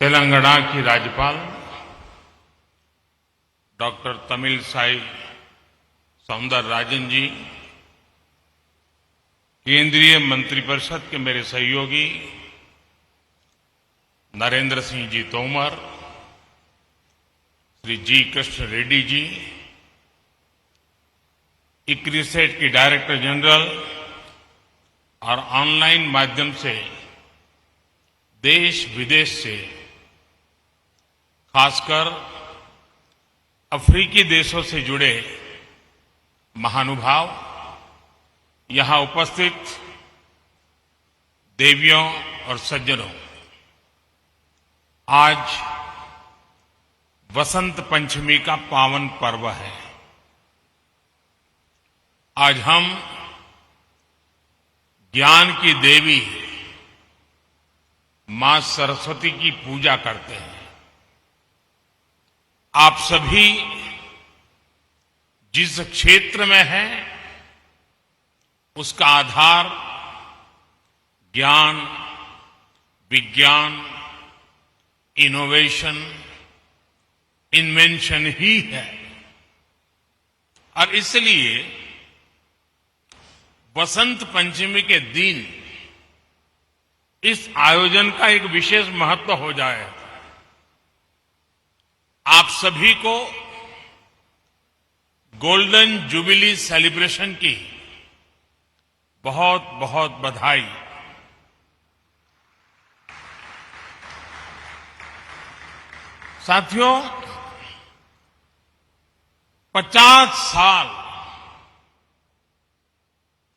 तेलंगाना की राज्यपाल डॉक्टर तमिलसाई सौंदरराजन जी, केंद्रीय मंत्रिपरिषद के मेरे सहयोगी नरेंद्र सिंह जी तोमर, श्री जी कृष्ण रेड्डी जी, इक्रिसेट की डायरेक्टर जनरल और ऑनलाइन माध्यम से देश विदेश से खासकर अफ्रीकी देशों से जुड़े महानुभाव, यहां उपस्थित देवियों और सज्जनों, आज वसंत पंचमी का पावन पर्व है। आज हम ज्ञान की देवी मां सरस्वती की पूजा करते हैं। आप सभी जिस क्षेत्र में हैं, उसका आधार ज्ञान, विज्ञान, इनोवेशन, इन्वेंशन ही है। और इसलिए वसंत पंचमी के दिन इस आयोजन का एक विशेष महत्व हो जाए। आप सभी को गोल्डन जुबिली सेलिब्रेशन की बहुत बहुत बधाई। साथियों, 50 साल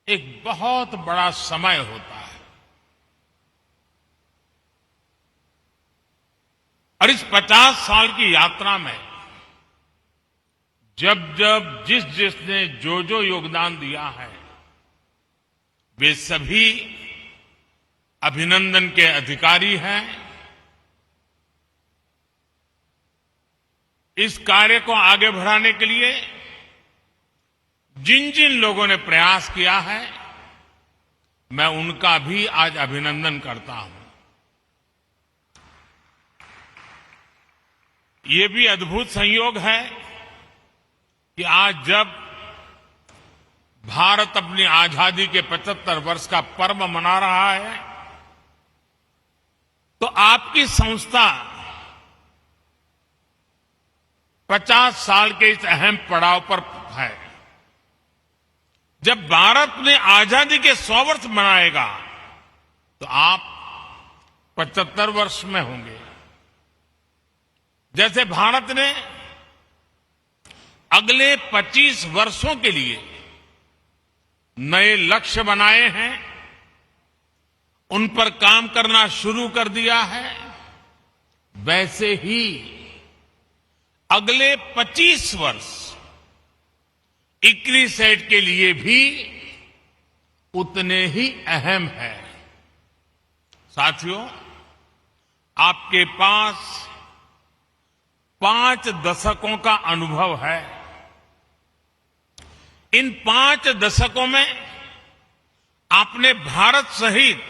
एक बहुत बड़ा समय होता है और इस 50 साल की यात्रा में जब जब जिसने जो योगदान दिया है, वे सभी अभिनंदन के अधिकारी हैं। इस कार्य को आगे बढ़ाने के लिए जिन जिन लोगों ने प्रयास किया है, मैं उनका भी आज अभिनंदन करता हूं। ये भी अद्भुत संयोग है कि आज जब भारत अपनी आजादी के 75 वर्ष का पर्व मना रहा है, तो आपकी संस्था 50 साल के इस अहम पड़ाव पर है। जब भारत ने आजादी के 100 वर्ष मनाएगा, तो आप 75 वर्ष में होंगे। जैसे भारत ने अगले 25 वर्षों के लिए नए लक्ष्य बनाए हैं, उन पर काम करना शुरू कर दिया है, वैसे ही अगले 25 वर्ष इक्रिसेट के लिए भी उतने ही अहम है। साथियों, आपके पास 5 दशकों का अनुभव है। इन 5 दशकों में आपने भारत सहित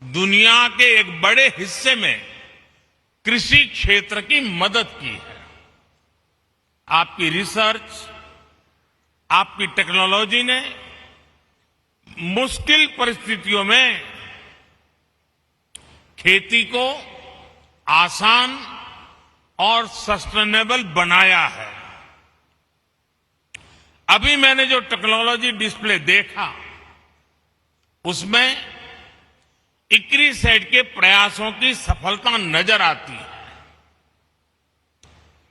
दुनिया के एक बड़े हिस्से में कृषि क्षेत्र की मदद की है। आपकी रिसर्च, आपकी टेक्नोलॉजी ने मुश्किल परिस्थितियों में खेती को आसान और सस्टेनेबल बनाया है। अभी मैंने जो टेक्नोलॉजी डिस्प्ले देखा, उसमें इक्रिसेट के प्रयासों की सफलता नजर आती है।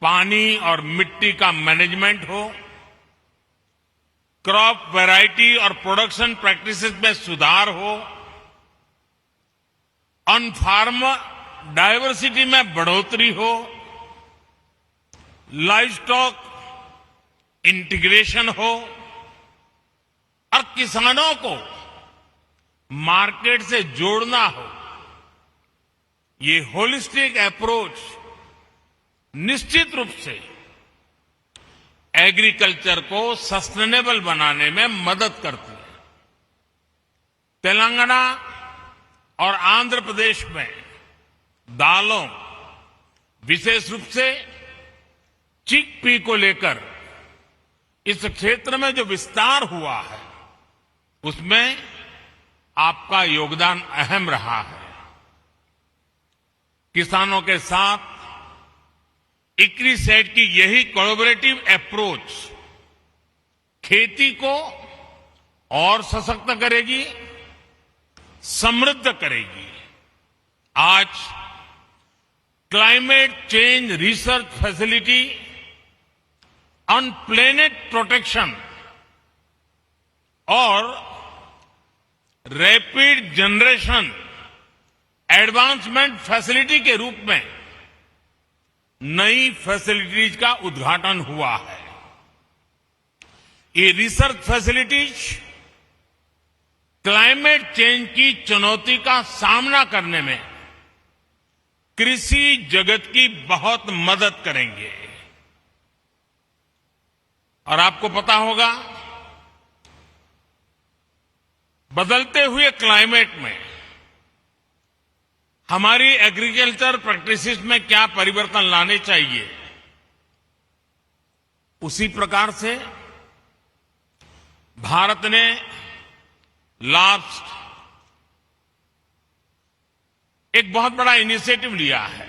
पानी और मिट्टी का मैनेजमेंट हो, क्रॉप वैरायटी और प्रोडक्शन प्रैक्टिसेस में सुधार हो, ऑन फार्म डायवर्सिटी में बढ़ोतरी हो, लाइव स्टॉक इंटीग्रेशन हो और किसानों को मार्केट से जोड़ना हो, ये होलिस्टिक अप्रोच निश्चित रूप से एग्रीकल्चर को सस्टेनेबल बनाने में मदद करती है। तेलंगाना और आंध्र प्रदेश में दालों, विशेष रूप से चिकपी को लेकर इस क्षेत्र में जो विस्तार हुआ है उसमें आपका योगदान अहम रहा है। किसानों के साथ इक्रिसेट की यही कोलैबोरेटिव अप्रोच खेती को और सशक्त करेगी, समृद्ध करेगी। आज climate change research facility on planet protection और रैपिड जनरेशन एडवांसमेंट फैसिलिटी के रूप में नई फैसिलिटीज का उद्घाटन हुआ है। ये रिसर्च फैसिलिटीज क्लाइमेट चेंज की चुनौती का सामना करने में कृषि जगत की बहुत मदद करेंगे। और आपको पता होगा, बदलते हुए क्लाइमेट में हमारी एग्रीकल्चर प्रैक्टिसेस में क्या परिवर्तन लाने चाहिए। उसी प्रकार से भारत ने लास्ट एक बहुत बड़ा इनिशिएटिव लिया है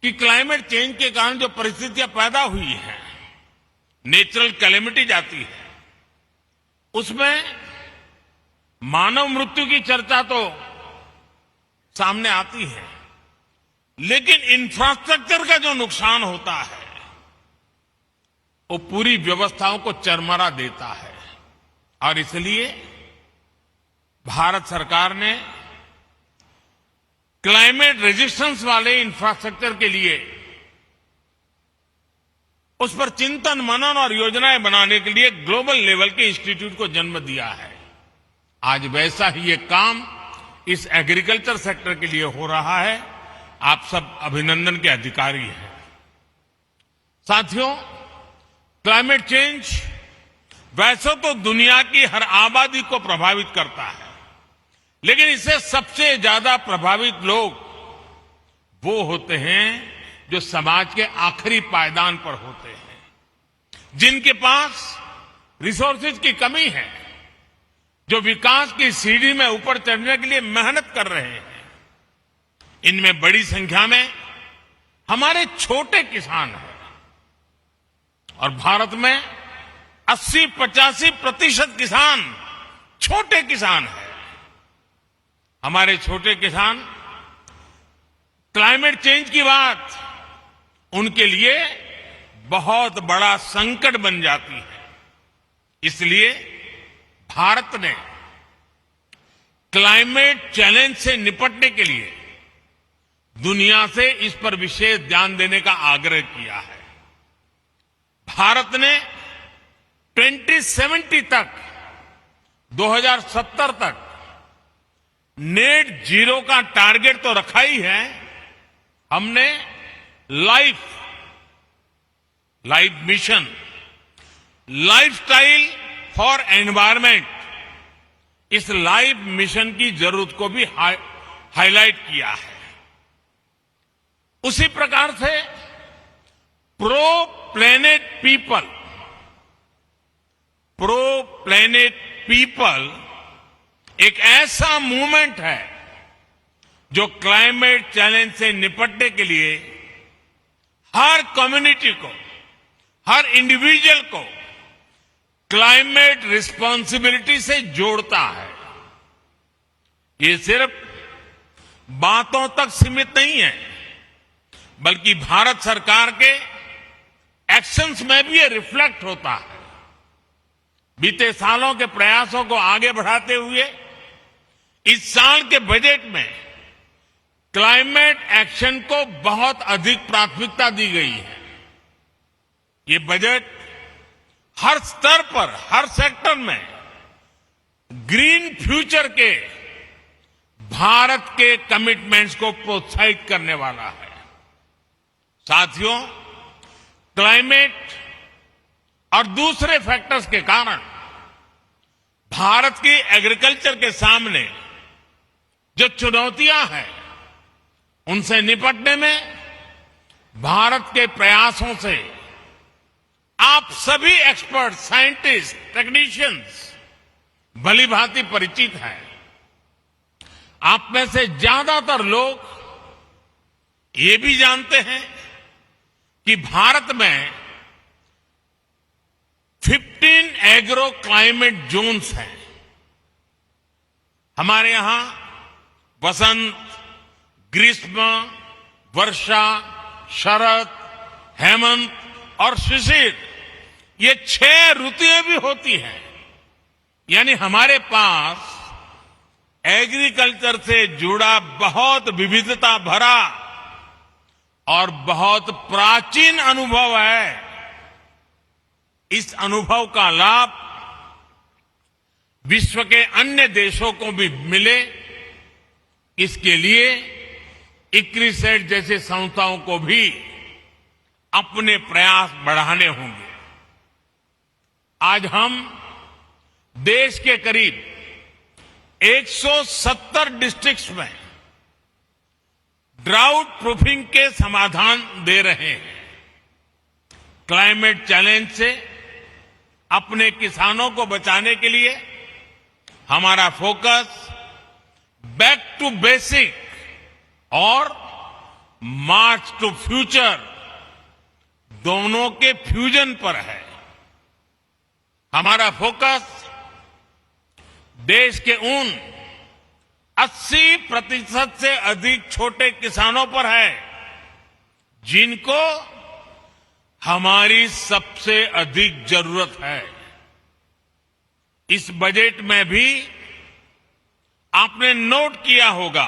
कि क्लाइमेट चेंज के कारण जो परिस्थितियां पैदा हुई हैं, नेचुरल कैलेमिटीज आती है, उसमें मानव मृत्यु की चर्चा तो सामने आती है, लेकिन इंफ्रास्ट्रक्चर का जो नुकसान होता है वो पूरी व्यवस्थाओं को चरमरा देता है। और इसलिए भारत सरकार ने क्लाइमेट रेजिस्टेंस वाले इंफ्रास्ट्रक्चर के लिए उस पर चिंतन मनन और योजनाएं बनाने के लिए ग्लोबल लेवल के इंस्टीट्यूट को जन्म दिया है। आज वैसा ही एक काम इस एग्रीकल्चर सेक्टर के लिए हो रहा है। आप सब अभिनंदन के अधिकारी हैं। साथियों, क्लाइमेट चेंज वैसे तो दुनिया की हर आबादी को प्रभावित करता है, लेकिन इससे सबसे ज्यादा प्रभावित लोग वो होते हैं जो समाज के आखिरी पायदान पर होते हैं, जिनके पास रिसोर्सेज की कमी है, जो विकास की सीढ़ी में ऊपर चढ़ने के लिए मेहनत कर रहे हैं। इनमें बड़ी संख्या में हमारे छोटे किसान हैं और भारत में 80-85% किसान छोटे किसान हैं। हमारे छोटे किसान क्लाइमेट चेंज की बात उनके लिए बहुत बड़ा संकट बन जाती है। इसलिए भारत ने क्लाइमेट चैलेंज से निपटने के लिए दुनिया से इस पर विशेष ध्यान देने का आग्रह किया है। भारत ने 2070 तक 2070 तक नेट जीरो का टारगेट तो रखा ही है। हमने life mission, lifestyle for environment, इस लाइफ मिशन की जरूरत को भी हाईलाइट किया है। उसी प्रकार से प्रो प्लेनेट पीपल एक ऐसा मूवमेंट है जो क्लाइमेट चैलेंज से निपटने के लिए हर कम्युनिटी को, हर इंडिविजुअल को क्लाइमेट रिस्पॉन्सिबिलिटी से जोड़ता है। ये सिर्फ बातों तक सीमित नहीं है, बल्कि भारत सरकार के एक्शंस में भी ये रिफ्लेक्ट होता है। बीते सालों के प्रयासों को आगे बढ़ाते हुए इस साल के बजट में क्लाइमेट एक्शन को बहुत अधिक प्राथमिकता दी गई है। ये बजट हर स्तर पर, हर सेक्टर में ग्रीन फ्यूचर के भारत के कमिटमेंट्स को प्रोत्साहित करने वाला है। साथियों, क्लाइमेट और दूसरे फैक्टर्स के कारण भारत की एग्रीकल्चर के सामने जो चुनौतियां हैं उनसे निपटने में भारत के प्रयासों से आप सभी एक्सपर्ट, साइंटिस्ट, टेक्नीशियंस भली भांति परिचित हैं। आप में से ज्यादातर लोग ये भी जानते हैं कि भारत में 15 एग्रो क्लाइमेट जोन्स हैं। हमारे यहां वसंत, ग्रीष्म, वर्षा, शरद, हेमंत और शिशिर, ये 6 ऋतुएं भी होती हैं। यानी हमारे पास एग्रीकल्चर से जुड़ा बहुत विविधता भरा और बहुत प्राचीन अनुभव है। इस अनुभव का लाभ विश्व के अन्य देशों को भी मिले, इसके लिए इक्रिसेट जैसी संस्थाओं को भी अपने प्रयास बढ़ाने होंगे। आज हम देश के करीब 170 डिस्ट्रिक्ट्स में ड्राउट प्रूफिंग के समाधान दे रहे हैं। क्लाइमेट चैलेंज से अपने किसानों को बचाने के लिए हमारा फोकस बैक टू बेसिक और मार्च टू फ्यूचर दोनों के फ्यूजन पर है। हमारा फोकस देश के उन 80% से अधिक छोटे किसानों पर है जिनको हमारी सबसे अधिक जरूरत है। इस बजट में भी आपने नोट किया होगा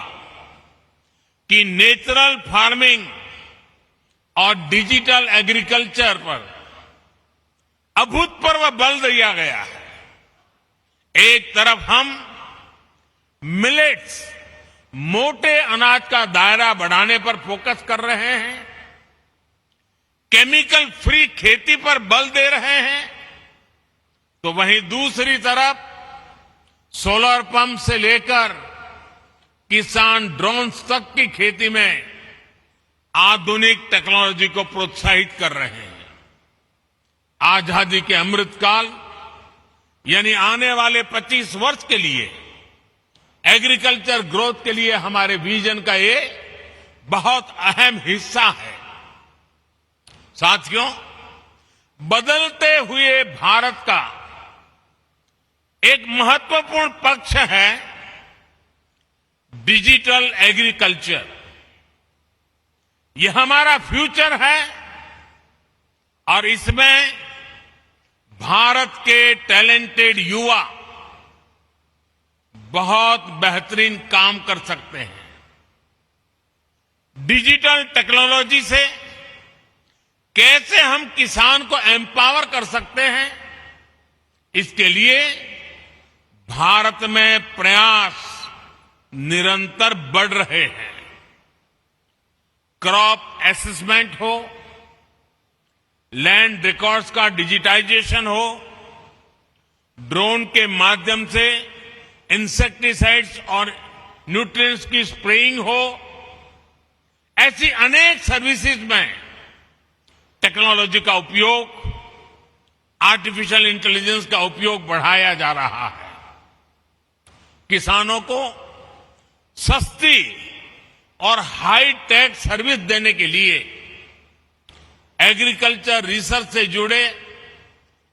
कि नेचुरल फार्मिंग और डिजिटल एग्रीकल्चर पर अभूतपूर्व बल दिया गया है। एक तरफ हम मिलेट्स, मोटे अनाज का दायरा बढ़ाने पर फोकस कर रहे हैं, केमिकल फ्री खेती पर बल दे रहे हैं, तो वहीं दूसरी तरफ सोलर पंप से लेकर किसान ड्रोन्स तक की खेती में आधुनिक टेक्नोलॉजी को प्रोत्साहित कर रहे हैं। आजादी के अमृतकाल यानी आने वाले 25 वर्ष के लिए एग्रीकल्चर ग्रोथ के लिए हमारे विजन का ये बहुत अहम हिस्सा है। साथियों, बदलते हुए भारत का एक महत्वपूर्ण पक्ष है डिजिटल एग्रीकल्चर। यह हमारा फ्यूचर है और इसमें भारत के टैलेंटेड युवा बहुत बेहतरीन काम कर सकते हैं। डिजिटल टेक्नोलॉजी से कैसे हम किसान को एम्पावर कर सकते हैं, इसके लिए भारत में प्रयास निरंतर बढ़ रहे हैं। क्रॉप असेसमेंट हो, लैंड रिकॉर्ड्स का डिजिटाइजेशन हो, ड्रोन के माध्यम से इंसेक्टिसाइड्स और न्यूट्रिएंट्स की स्प्रेइंग हो, ऐसी अनेक सर्विसेज में टेक्नोलॉजी का उपयोग, आर्टिफिशियल इंटेलिजेंस का उपयोग बढ़ाया जा रहा है। किसानों को सस्ती और हाई टेक सर्विस देने के लिए एग्रीकल्चर रिसर्च से जुड़े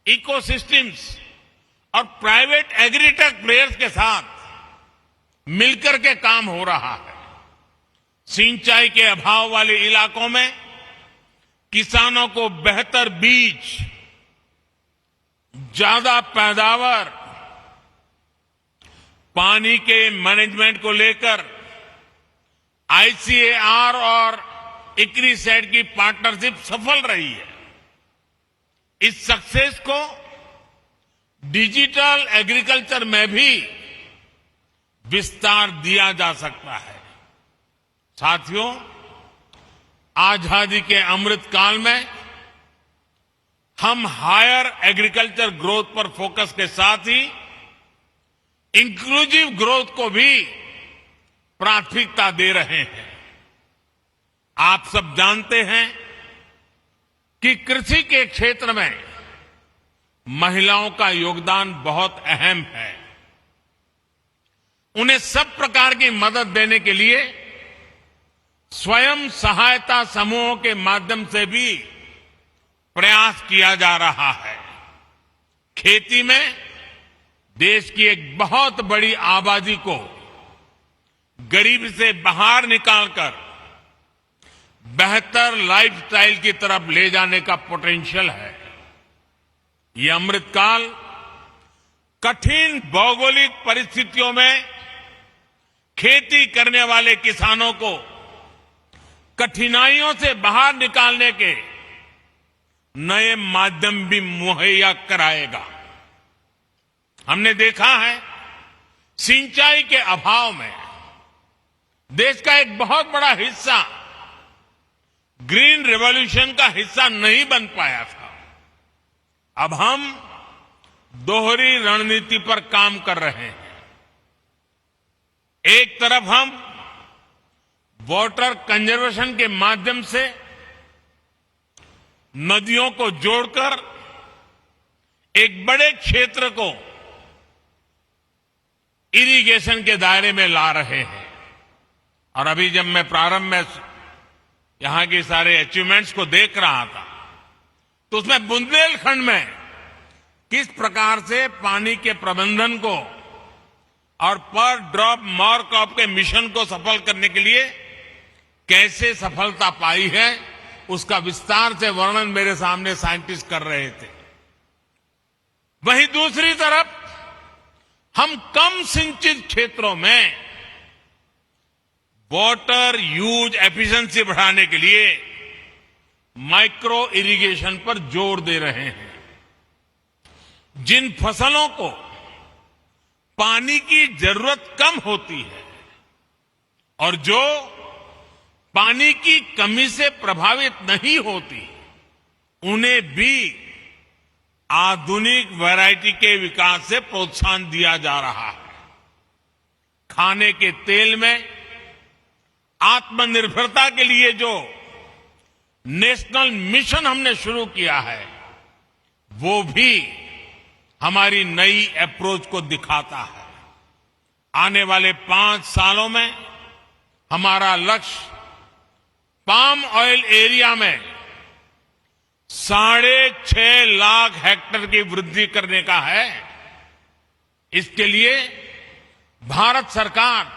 इकोसिस्टम्स और प्राइवेट एग्रीटेक प्लेयर्स के साथ मिलकर के काम हो रहा है। सिंचाई के अभाव वाले इलाकों में किसानों को बेहतर बीज, ज्यादा पैदावार, पानी के मैनेजमेंट को लेकर आईसीएआर और इक्रिसेट की पार्टनरशिप सफल रही है। इस सक्सेस को डिजिटल एग्रीकल्चर में भी विस्तार दिया जा सकता है। साथियों, आजादी के अमृत काल में हम हायर एग्रीकल्चर ग्रोथ पर फोकस के साथ ही इंक्लूसिव ग्रोथ को भी प्राथमिकता दे रहे हैं। आप सब जानते हैं कि कृषि के क्षेत्र में महिलाओं का योगदान बहुत अहम है। उन्हें सब प्रकार की मदद देने के लिए स्वयं सहायता समूहों के माध्यम से भी प्रयास किया जा रहा है। खेती में देश की एक बहुत बड़ी आबादी को गरीबी से बाहर निकालकर बेहतर लाइफस्टाइल की तरफ ले जाने का पोटेंशियल है। ये अमृतकाल कठिन भौगोलिक परिस्थितियों में खेती करने वाले किसानों को कठिनाइयों से बाहर निकालने के नए माध्यम भी मुहैया कराएगा। हमने देखा है सिंचाई के अभाव में देश का एक बहुत बड़ा हिस्सा ग्रीन रिवॉल्यूशन का हिस्सा नहीं बन पाया था। अब हम दोहरी रणनीति पर काम कर रहे हैं। एक तरफ हम वाटर कंजर्वेशन के माध्यम से नदियों को जोड़कर एक बड़े क्षेत्र को इरिगेशन के दायरे में ला रहे हैं। और अभी जब मैं प्रारंभ में यहां के सारे अचीवमेंट्स को देख रहा था तो उसमें बुंदेलखंड में किस प्रकार से पानी के प्रबंधन को और पर ड्रॉप मोर क्रॉप के मिशन को सफल करने के लिए कैसे सफलता पाई है उसका विस्तार से वर्णन मेरे सामने साइंटिस्ट कर रहे थे। वहीं दूसरी तरफ हम कम सिंचित क्षेत्रों में वाटर यूज एफिशिएंसी बढ़ाने के लिए माइक्रो इरिगेशन पर जोर दे रहे हैं। जिन फसलों को पानी की जरूरत कम होती है और जो पानी की कमी से प्रभावित नहीं होती, उन्हें भी आधुनिक वैरायटी के विकास से प्रोत्साहन दिया जा रहा है। खाने के तेल में आत्मनिर्भरता के लिए जो नेशनल मिशन हमने शुरू किया है वो भी हमारी नई अप्रोच को दिखाता है। आने वाले 5 सालों में हमारा लक्ष्य पाम ऑयल एरिया में 6.5 लाख हेक्टेयर की वृद्धि करने का है। इसके लिए भारत सरकार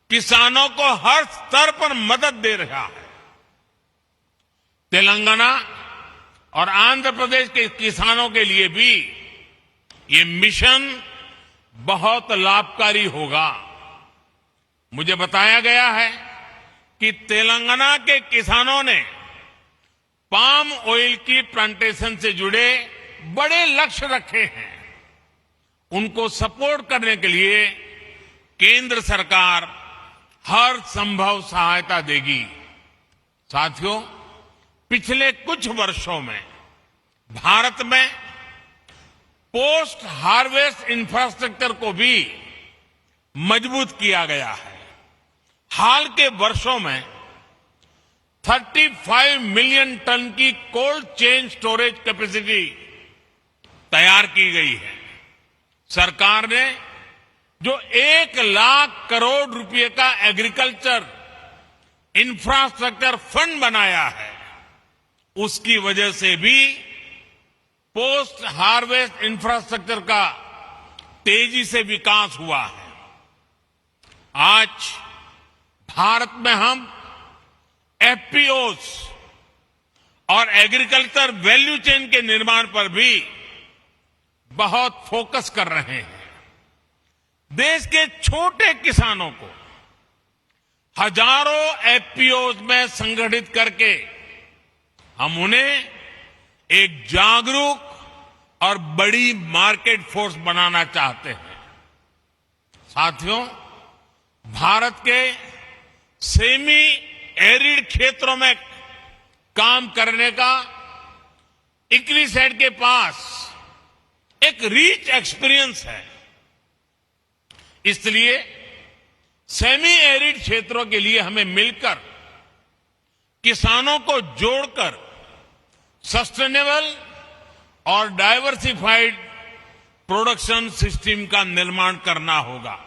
किसानों को हर स्तर पर मदद दे रहा है। तेलंगाना और आंध्र प्रदेश के किसानों के लिए भी ये मिशन बहुत लाभकारी होगा। मुझे बताया गया है कि तेलंगाना के किसानों ने पाम ऑयल की प्लांटेशन से जुड़े बड़े लक्ष्य रखे हैं। उनको सपोर्ट करने के लिए केंद्र सरकार हर संभव सहायता देगी। साथियों, पिछले कुछ वर्षों में भारत में पोस्ट हार्वेस्ट इंफ्रास्ट्रक्चर को भी मजबूत किया गया है। हाल के वर्षों में 35 मिलियन टन की कोल्ड चेन स्टोरेज कैपेसिटी तैयार की गई है। सरकार ने जो 1 लाख करोड़ रुपए का एग्रीकल्चर इंफ्रास्ट्रक्चर फंड बनाया है, उसकी वजह से भी पोस्ट हार्वेस्ट इंफ्रास्ट्रक्चर का तेजी से विकास हुआ है। आज भारत में हम एफपीओस और एग्रीकल्चर वैल्यू चेन के निर्माण पर भी बहुत फोकस कर रहे हैं। देश के छोटे किसानों को हजारों एफपीओस में संगठित करके हम उन्हें एक जागरूक और बड़ी मार्केट फोर्स बनाना चाहते हैं। साथियों, भारत के सेमी एरिड क्षेत्रों में काम करने का इक्रिसेट के पास एक रिच एक्सपीरियंस है। इसलिए सेमी एरिड क्षेत्रों के लिए हमें मिलकर किसानों को जोड़कर सस्टेनेबल और डाइवर्सिफाइड प्रोडक्शन सिस्टम का निर्माण करना होगा।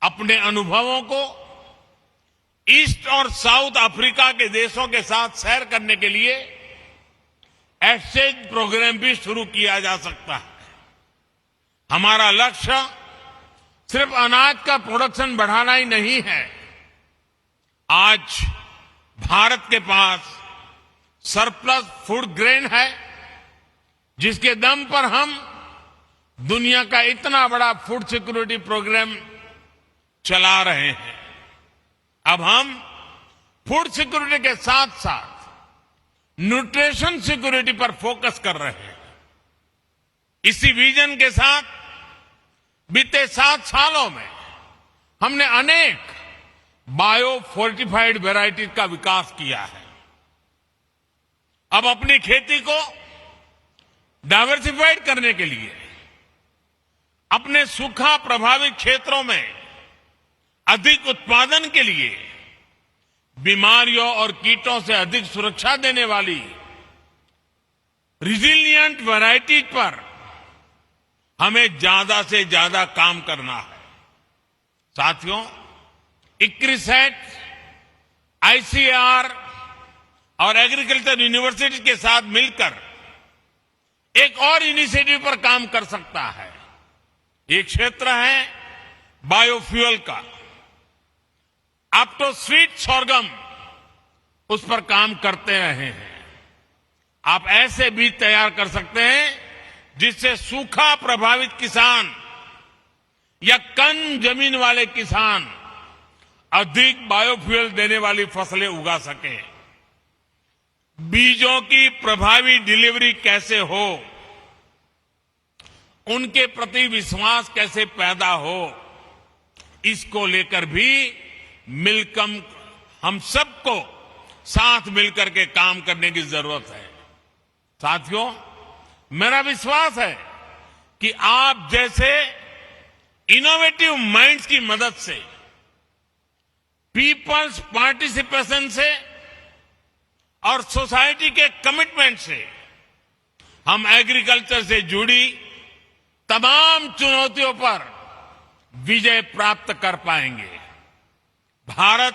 अपने अनुभवों को ईस्ट और साउथ अफ्रीका के देशों के साथ शेयर करने के लिए एक्सचेंज प्रोग्राम भी शुरू किया जा सकता है। हमारा लक्ष्य सिर्फ अनाज का प्रोडक्शन बढ़ाना ही नहीं है। आज भारत के पास सरप्लस फूड ग्रेन है, जिसके दम पर हम दुनिया का इतना बड़ा फूड सिक्योरिटी प्रोग्राम चला रहे हैं। अब हम फूड सिक्योरिटी के साथ साथ न्यूट्रिशन सिक्योरिटी पर फोकस कर रहे हैं। इसी विजन के साथ बीते 7 सालों में हमने अनेक बायो फोर्टिफाइड वेराइटीज का विकास किया है। अब अपनी खेती को डाइवर्सिफाइड करने के लिए अपने सूखा प्रभावित क्षेत्रों में अधिक उत्पादन के लिए बीमारियों और कीटों से अधिक सुरक्षा देने वाली रिजिलिएंट वैरायटीज पर हमें ज्यादा से ज्यादा काम करना है। साथियों, इक्रिसेट, आईसीएआर और एग्रीकल्चर यूनिवर्सिटी के साथ मिलकर एक और इनिशिएटिव पर काम कर सकता है। एक क्षेत्र है बायोफ्यूल का। आप तो स्वीट सोरगम उस पर काम करते रहे हैं। आप ऐसे बीज तैयार कर सकते हैं जिससे सूखा प्रभावित किसान या कम जमीन वाले किसान अधिक बायोफ्यूल देने वाली फसलें उगा सके। बीजों की प्रभावी डिलीवरी कैसे हो, उनके प्रति विश्वास कैसे पैदा हो, इसको लेकर भी मिलकर हम सबको साथ मिलकर के काम करने की जरूरत है। साथियों, मेरा विश्वास है कि आप जैसे इनोवेटिव माइंड्स की मदद से, पीपल्स पार्टिसिपेशन से और सोसाइटी के कमिटमेंट से हम एग्रीकल्चर से जुड़ी तमाम चुनौतियों पर विजय प्राप्त कर पाएंगे। भारत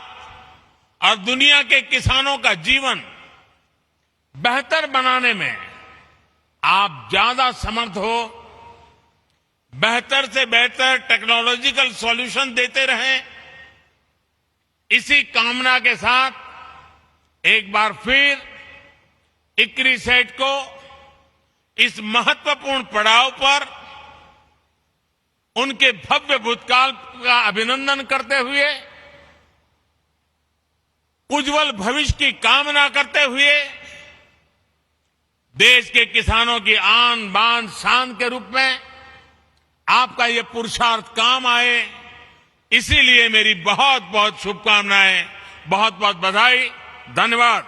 और दुनिया के किसानों का जीवन बेहतर बनाने में आप ज्यादा समर्थ हो, बेहतर से बेहतर टेक्नोलॉजिकल सॉल्यूशन देते रहें। इसी कामना के साथ एक बार फिर इक्रिसेट को इस महत्वपूर्ण पड़ाव पर उनके भव्य भूतकाल का अभिनंदन करते हुए, उज्जवल भविष्य की कामना करते हुए, देश के किसानों की आन बान शान के रूप में आपका ये पुरुषार्थ काम आए, इसीलिए मेरी बहुत बहुत शुभकामनाएं, बहुत बहुत बधाई। धन्यवाद।